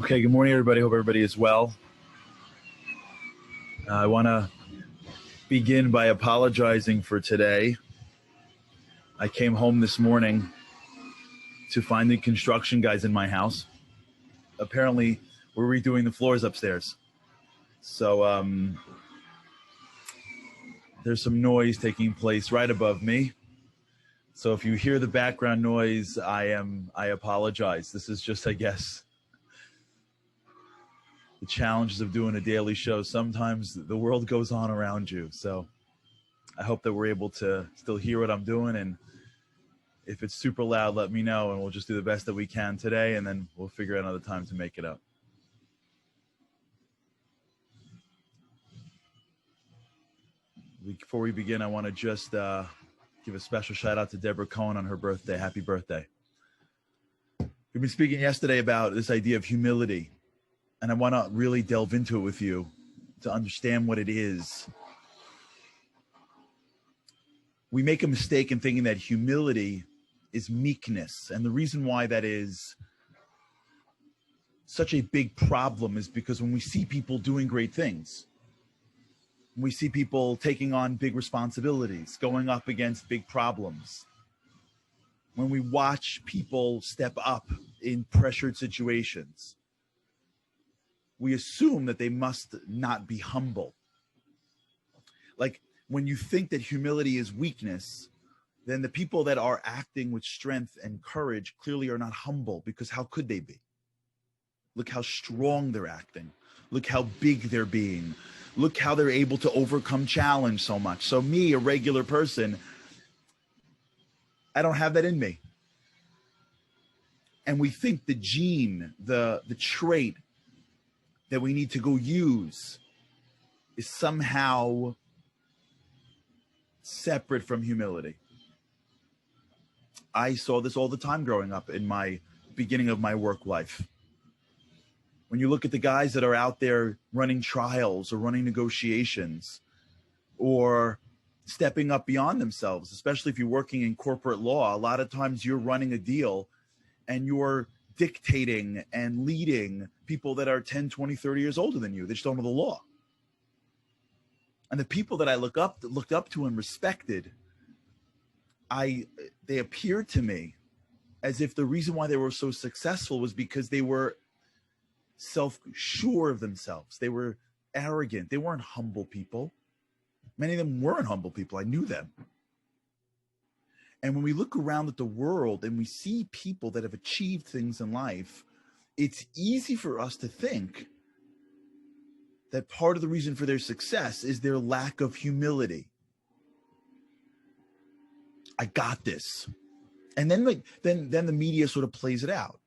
Okay, good morning, everybody. Hope everybody is well. I want to begin by apologizing for today. I came home this morning to find the construction guys in my house. Apparently, we're redoing the floors upstairs. So there's some noise taking place right above me. So if you hear the background noise, I apologize. This is just, I guess, the challenges of doing a daily show. Sometimes the world goes on around you. So I hope that we're able to still hear what I'm doing, and if it's super loud, let me know, and we'll just do the best that we can today, and then we'll figure out another time to make it up. Before we begin, I want to just give a special shout out to Deborah Cohen on her birthday. Happy birthday. We've been speaking yesterday about this idea of humility, and I want to really delve into it with you to understand what it is. We make a mistake in thinking that humility is meekness, and the reason why that is such a big problem is because when we see people doing great things, we see people taking on big responsibilities, going up against big problems, when we watch people step up in pressured situations, we assume that they must not be humble. Like when you think that humility is weakness, then the people that are acting with strength and courage clearly are not humble, because how could they be? Look how strong they're acting. Look how big they're being. Look how they're able to overcome challenge so much. So me, a regular person, I don't have that in me. And we think the gene, the trait that we need to go use is somehow separate from humility. I saw this all the time growing up in my beginning of my work life. When you look at the guys that are out there running trials or running negotiations or stepping up beyond themselves, especially if you're working in corporate law, a lot of times you're running a deal and you're dictating and leading people that are 10, 20, 30 years older than you. They just don't know the law. And the people that I looked up to and respected, they appeared to me as if the reason why they were so successful was because they were self-sure of themselves. They were arrogant. They weren't humble people. Many of them weren't humble people. I knew them. And when we look around at the world and we see people that have achieved things in life, it's easy for us to think that part of the reason for their success is their lack of humility. I got this. And then then the media sort of plays it out,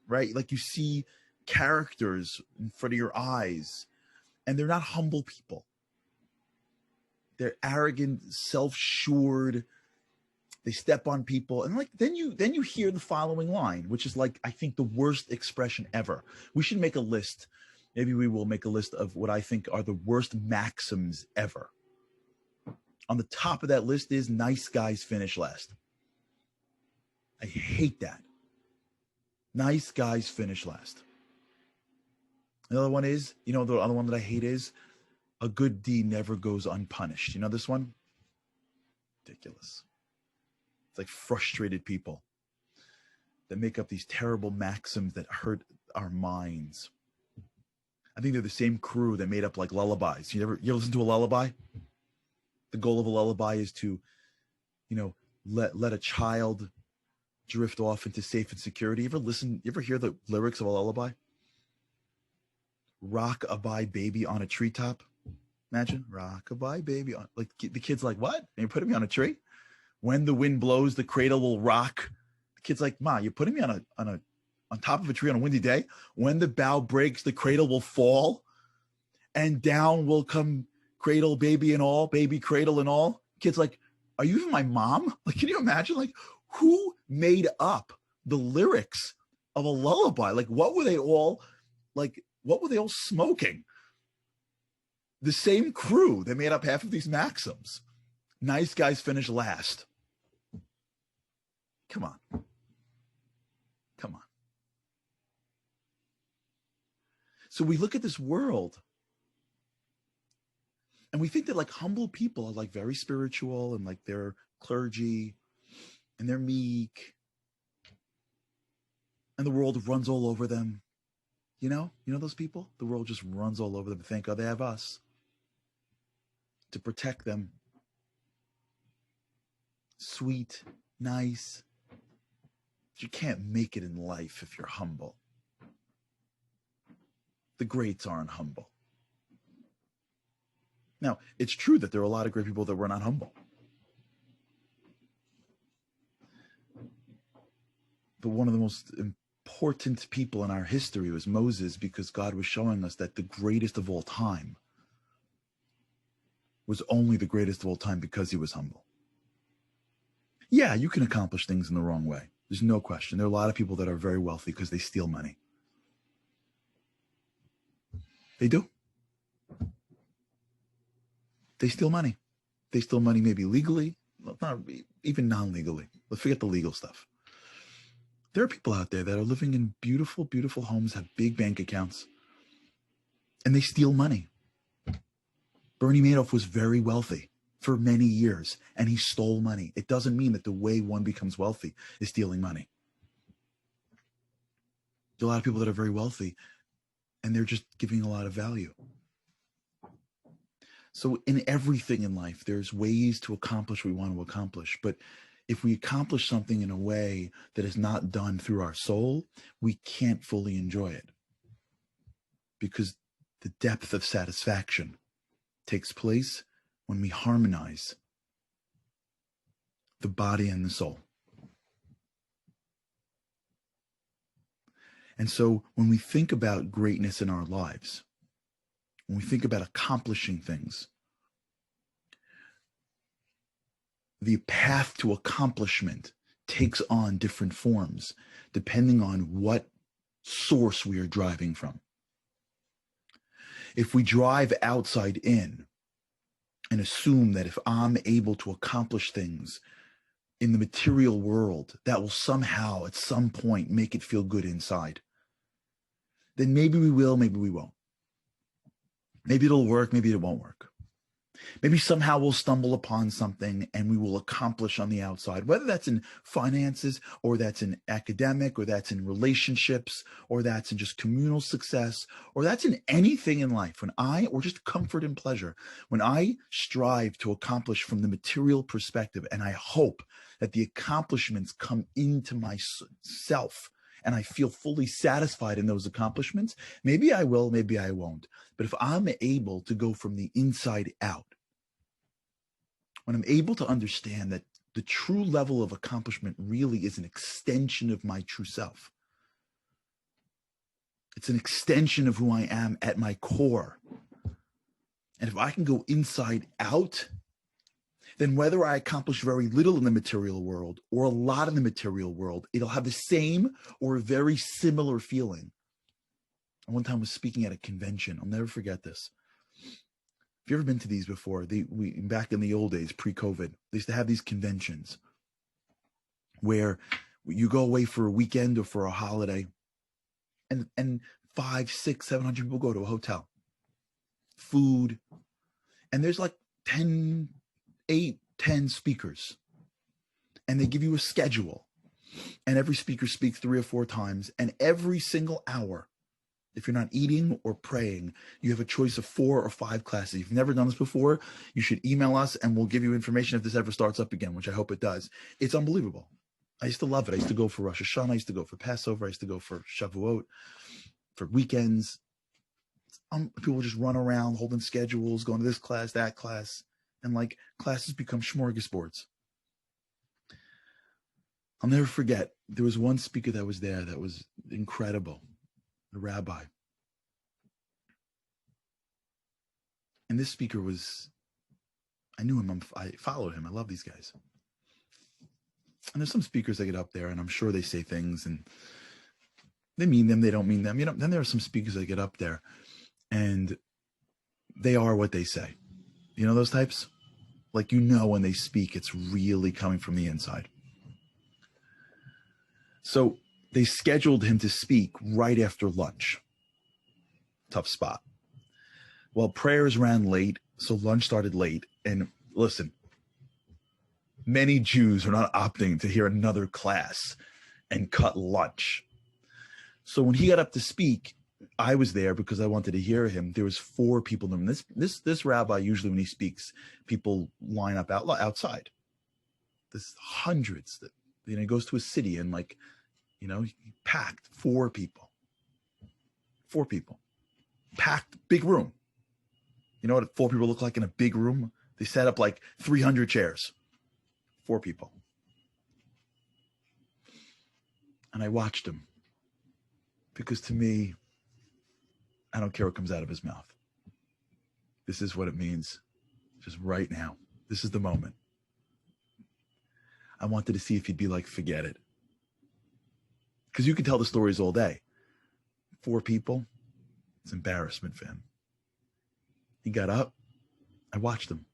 right? Like you see characters in front of your eyes and they're not humble people. They're arrogant, self-assured. They step on people, and then you hear the following line, which is like, I think, the worst expression ever. We should make a list. Maybe we will make a list of what I think are the worst maxims ever. On the top of that list is nice guys finish last. I hate that. Nice guys finish last. Another one is, the other one that I hate is, a good deed never goes unpunished. You know this one? Ridiculous. It's like frustrated people that make up these terrible maxims that hurt our minds. I think they're the same crew that made up like lullabies. You ever listen to a lullaby? The goal of a lullaby is to, let a child drift off into safe and security. You ever hear the lyrics of a lullaby? Rock-a-bye baby on a treetop. Imagine, rock-a-bye baby on, like the kid's like, what? And you're putting me on a tree? When the wind blows, the cradle will rock. The kid's like, Ma, you're putting me on top of a tree on a windy day. When the bough breaks, the cradle will fall, and down will come cradle, baby and all, baby cradle and all. Kid's like, are you even my mom? Like, can you imagine? Like, who made up the lyrics of a lullaby? Like, what were they all smoking? The same crew that made up half of these maxims. Nice guys finish last. Come on. So we look at this world and we think that like humble people are like very spiritual and like they're clergy and they're meek and the world runs all over them. You know those people? The world just runs all over them. Thank God they have us to protect them. Sweet, nice. But you can't make it in life if you're humble. The greats aren't humble. Now, it's true that there are a lot of great people that were not humble. But one of the most important people in our history was Moses, because God was showing us that the greatest of all time was only the greatest of all time because he was humble. Yeah, you can accomplish things in the wrong way. There's no question. There are a lot of people that are very wealthy because they steal money. They do. They steal money. They steal money maybe legally, not even non-legally. Let's forget the legal stuff. There are people out there that are living in beautiful, beautiful homes, have big bank accounts, and they steal money. Bernie Madoff was very wealthy for many years, and he stole money. It doesn't mean that the way one becomes wealthy is stealing money. There are a lot of people that are very wealthy, and they're just giving a lot of value. So in everything in life, there's ways to accomplish what we want to accomplish. But if we accomplish something in a way that is not done through our soul, we can't fully enjoy it. Because the depth of satisfaction takes place when we harmonize the body and the soul. And so when we think about greatness in our lives, when we think about accomplishing things, the path to accomplishment takes on different forms depending on what source we are driving from. If we drive outside in and assume that if I'm able to accomplish things in the material world, that will somehow at some point make it feel good inside, then maybe we will, maybe we won't. Maybe it'll work, maybe it won't work. Maybe somehow we'll stumble upon something and we will accomplish on the outside, whether that's in finances or that's in academic or that's in relationships or that's in just communal success or that's in anything in life. Or just comfort and pleasure, when I strive to accomplish from the material perspective and I hope that the accomplishments come into myself and I feel fully satisfied in those accomplishments, maybe I will, maybe I won't. But if I'm able to go from the inside out, when I'm able to understand that the true level of accomplishment really is an extension of my true self, it's an extension of who I am at my core. And if I can go inside out, then whether I accomplish very little in the material world or a lot in the material world, it'll have the same or a very similar feeling. I one time was speaking at a convention. I'll never forget this. If you've ever been to these before, back in the old days, pre-COVID, they used to have these conventions where you go away for a weekend or for a holiday, and 500, 600, 700 people go to a hotel. Food, and there's like 10 speakers, and they give you a schedule, and every speaker speaks 3 or 4 times, and every single hour, if you're not eating or praying, you have a choice of 4 or 5 classes. If you've never done this before, you should email us and we'll give you information if this ever starts up again, which I hope it does. It's unbelievable. I used to love it. I used to go for Rosh Hashanah. I used to go for Passover. I used to go for Shavuot, for weekends. People just run around holding schedules, going to this class, that class, and like classes become smorgasbords. I'll never forget, there was one speaker that was there that was incredible. The rabbi. And this speaker I knew him, I followed him. I love these guys. And there's some speakers that get up there and I'm sure they say things and they mean them, they don't mean them. Then there are some speakers that get up there and they are what they say. You know those types? Like, when they speak, it's really coming from the inside. So they scheduled him to speak right after lunch. tough spot. Well, prayers ran late, so lunch started late. And listen, many Jews are not opting to hear another class and cut lunch. So when he got up to speak, I was there because I wanted to hear him. There was 4 people in the room. This rabbi, usually when he speaks, people line up outside. There's hundreds that, he goes to a city and he packed 4 people. 4 people. Packed, big room. You know what 4 people look like in a big room? They set up like 300 chairs. 4 people. And I watched him. Because to me, I don't care what comes out of his mouth. This is what it means. Just right now. This is the moment. I wanted to see if he'd be like, forget it. Because you can tell the stories all day. 4 people, it's embarrassment for him. He got up. I watched him.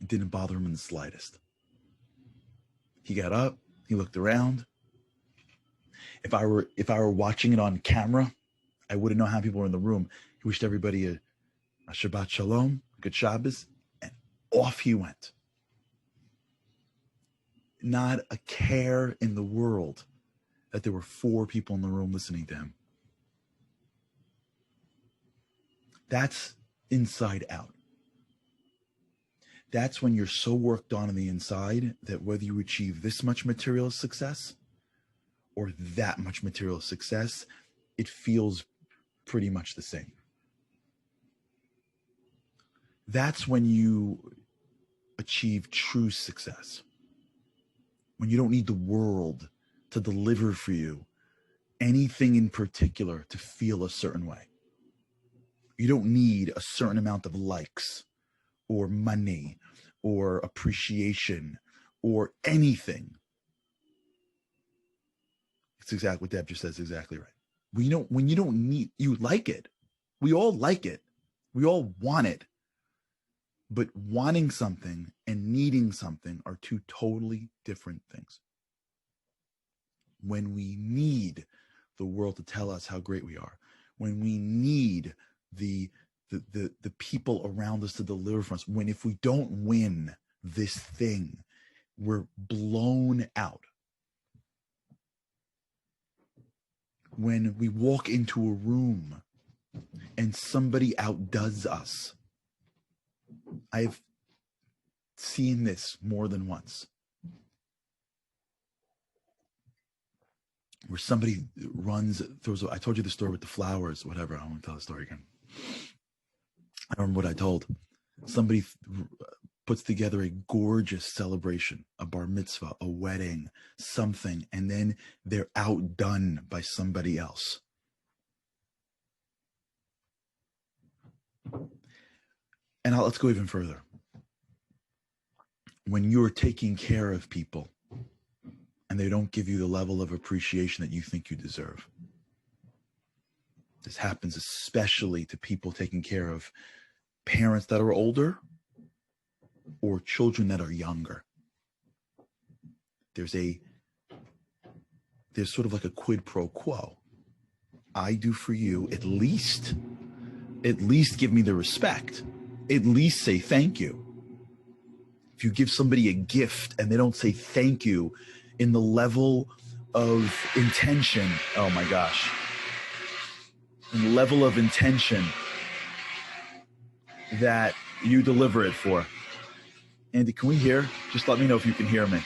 It didn't bother him in the slightest. He got up. He looked around. If I were watching it on camera, I wouldn't know how people were in the room. He wished everybody a Shabbat Shalom, good Shabbos, and off he went. Not a care in the world that there were 4 people in the room listening to him. That's inside out. That's when you're so worked on the inside that whether you achieve this much material success or that much material success, it feels pretty much the same. That's when you achieve true success. When you don't need the world to deliver for you anything in particular to feel a certain way. You don't need a certain amount of likes or money or appreciation or anything. It's exactly what Deb just says, exactly right. When you don't need, you like it. We all like it. We all want it. But wanting something and needing something are 2 totally different things. When we need the world to tell us how great we are, when we need the people around us to deliver for us, if we don't win this thing, we're blown out. When we walk into a room and somebody outdoes us, I've seen this more than once. Where somebody throws, I told you the story with the flowers, whatever. I won't tell the story again. I don't remember what I told. Somebody puts together a gorgeous celebration, a bar mitzvah, a wedding, something, and then they're outdone by somebody else. And let's go even further. When you're taking care of people and they don't give you the level of appreciation that you think you deserve. This happens especially to people taking care of parents that are older or children that are younger. There's sort of like a quid pro quo. I do for you, at least give me the respect. At least say thank you. If you give somebody a gift and they don't say thank you in the level of intention, oh my gosh, in the level of intention that you deliver it for. Andy, can we hear? Just let me know if you can hear me.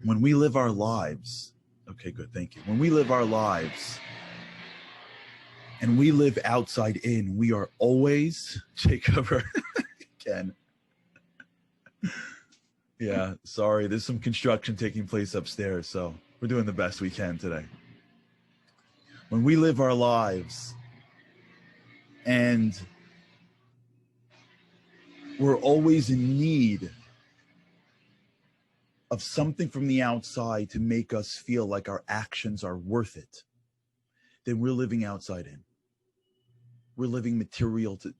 When we live our lives, okay, good, thank you. When we live our lives and we live outside in, we are always, Jacob, Ken. Yeah, sorry, there's some construction taking place upstairs, so we're doing the best we can today. When we live our lives and we're always in need of something from the outside to make us feel like our actions are worth it, then we're living outside in. We're living material to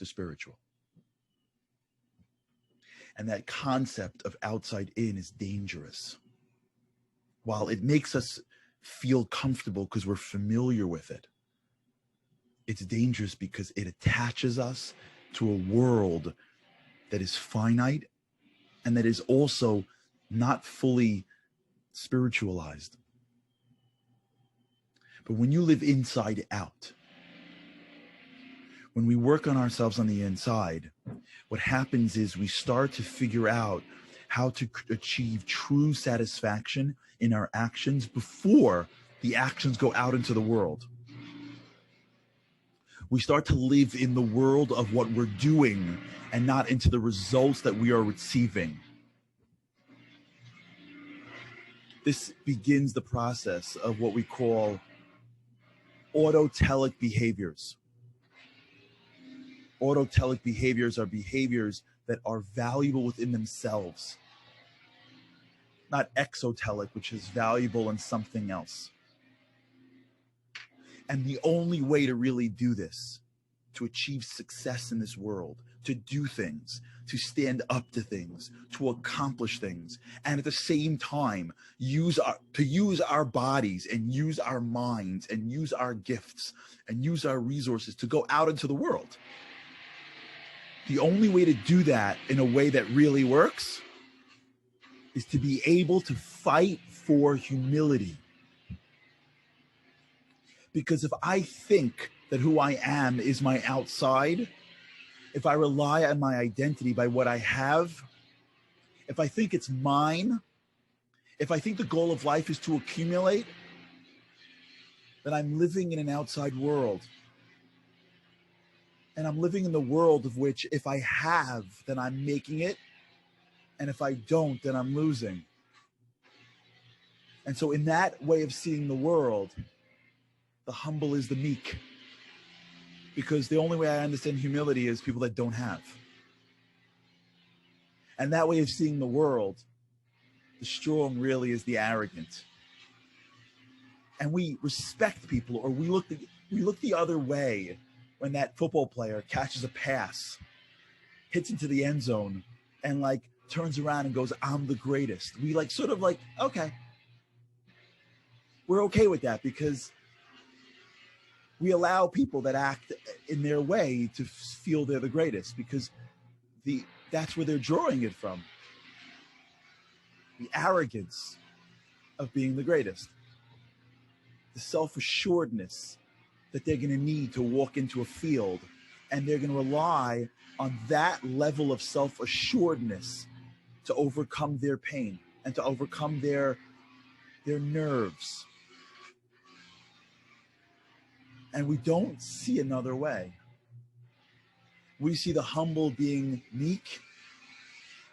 spiritual. And that concept of outside in is dangerous. while it makes us feel comfortable because we're familiar with it, it's dangerous because it attaches us to a world that is finite and that is also not fully spiritualized. But when you live inside out, when we work on ourselves on the inside, what happens is we start to figure out how to achieve true satisfaction in our actions before the actions go out into the world. We start to live in the world of what we're doing and not into the results that we are receiving. This begins the process of what we call autotelic behaviors. Autotelic behaviors are behaviors that are valuable within themselves, not exotelic, which is valuable in something else. And the only way to really do this, to achieve success in this world, to do things, to stand up to things, to accomplish things, and at the same time use our bodies and use our minds and use our gifts and use our resources to go out into the world. The only way to do that in a way that really works is to be able to fight for humility. Because if I think that who I am is my outside, if I rely on my identity by what I have, if I think it's mine, if I think the goal of life is to accumulate, then I'm living in an outside world. And I'm living in the world of which if I have, then I'm making it. And if I don't, then I'm losing. And so in that way of seeing the world, the humble is the meek. Because the only way I understand humility is people that don't have. And that way of seeing the world, the strong really is the arrogant. And we respect people, or we look the other way when that football player catches a pass, hits into the end zone, and like turns around and goes, "I'm the greatest." We like sort of like, okay. We're okay with that because we allow people that act in their way to feel they're the greatest because that's where they're drawing it from. The arrogance of being the greatest. The self-assuredness that they're going to need to walk into a field, and they're going to rely on that level of self-assuredness to overcome their pain and to overcome their nerves. And we don't see another way. We see the humble being meek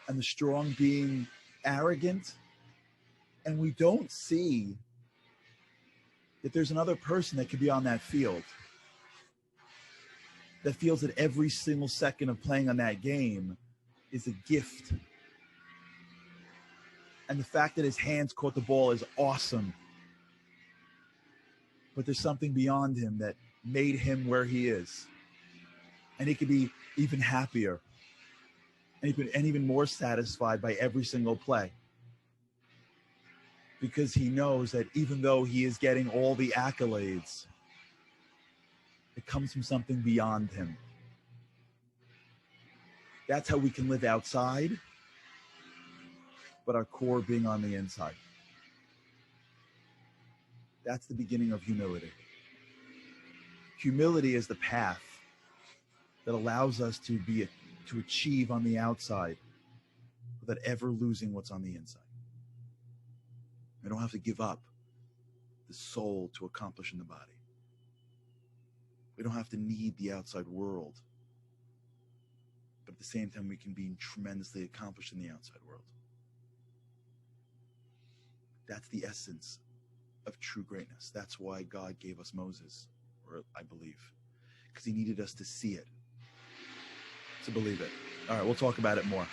and the strong being arrogant. And we don't see that there's another person that could be on that field that feels that every single second of playing on that game is a gift. And the fact that his hands caught the ball is awesome. But there's something beyond him that made him where he is. And he could be even happier and even more satisfied by every single play. Because he knows that even though he is getting all the accolades, it comes from something beyond him. That's how we can live outside, but our core being on the inside. That's the beginning of humility. Humility is the path that allows us to achieve on the outside without ever losing what's on the inside. We don't have to give up the soul to accomplish in the body. We don't have to need the outside world. But at the same time, we can be tremendously accomplished in the outside world. That's the essence of true greatness. That's why God gave us Moses, or I believe, because he needed us to see it, to believe it. All right, we'll talk about it more.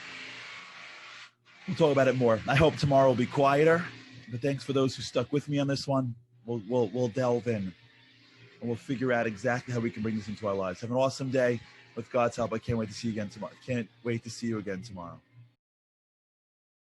I hope tomorrow will be quieter, but thanks for those who stuck with me on this one. We'll delve in, and we'll figure out exactly how we can bring this into our lives. Have an awesome day with God's help. I can't wait to see you again tomorrow.